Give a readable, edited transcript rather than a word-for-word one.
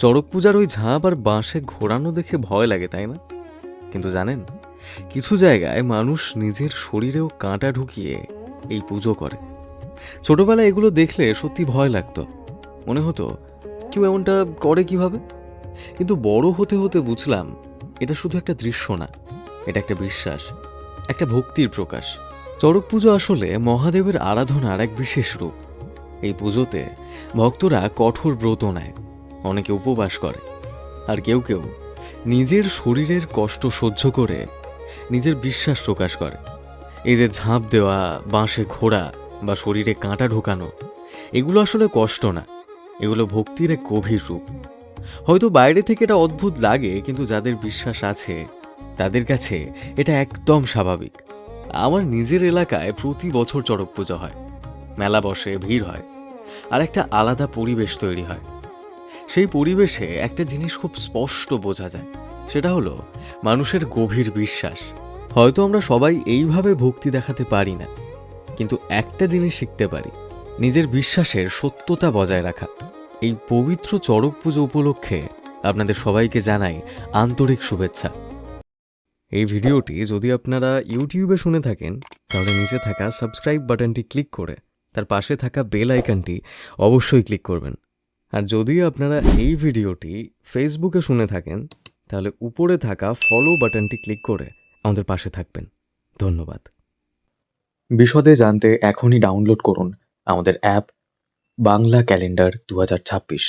চড়ক পূজার ওই ঝাঁপ আর বাঁশে ঘোরানো দেখে ভয় লাগে, তাই না? কিন্তু জানেন, কিছু জায়গায় মানুষ নিজের শরীরেও কাঁটা ঢুকিয়ে এই পুজো করে। ছোটবেলায় এগুলো দেখলে সত্যি ভয় লাগতো, মনে হতো কেউ এমনটা করে কিভাবে। কিন্তু বড় হতে হতে বুঝলাম এটা শুধু একটা দৃশ্য না, এটা একটা বিশ্বাস, একটা ভক্তির প্রকাশ। চড়ক পুজো আসলে মহাদেবের আরাধনার এক বিশেষ রূপ। এই পুজোতে ভক্তরা কঠোর ব্রত নেয়, অনেকে উপবাস করে, আর কেউ কেউ নিজের শরীরের কষ্ট সহ্য করে নিজের বিশ্বাস প্রকাশ করে। এই যে ঝাঁপ দেওয়া, বাঁশে ঘোরা বা শরীরে কাঁটা ঢোকানো, এগুলো আসলে কষ্ট না, এগুলো ভক্তির এক গভীর রূপ। হয়তো বাইরে থেকে এটা অদ্ভুত লাগে, কিন্তু যাদের বিশ্বাস আছে তাদের কাছে এটা একদম স্বাভাবিক। আমার নিজের এলাকায় প্রতি বছর চড়ক পুজো হয়, মেলা বসে, ভিড় হয়, আর একটা আলাদা পরিবেশ তৈরি হয়। সেই পরিবেশে একটা জিনিস খুব স্পষ্ট বোঝা যায়, সেটা হলো মানুষের গভীর বিশ্বাস। হয়তো আমরা সবাই এইভাবে ভক্তি দেখাতে পারি না, কিন্তু একটা জিনিস শিখতে পারি, নিজের বিশ্বাসের সত্যতা বজায় রাখা। এই পবিত্র চড়ক পুজো উপলক্ষে আপনাদের সবাইকে জানাই আন্তরিক শুভেচ্ছা। এই ভিডিওটি যদি আপনারা ইউটিউবে শুনে থাকেন, তাহলে নিচে থাকা সাবস্ক্রাইব বাটনটি ক্লিক করে তার পাশে থাকা বেল আইকনটি অবশ্যই ক্লিক করবেন। আর যদি আপনারা এই ভিডিওটি ফেসবুকে শুনে থাকেন, তাহলে উপরে থাকা ফলো বাটনটি ক্লিক করে আমাদের পাশে থাকবেন। ধন্যবাদ। বিশদে জানতে এখনই ডাউনলোড করুন আমাদের অ্যাপ বাংলা ক্যালেন্ডার 2026।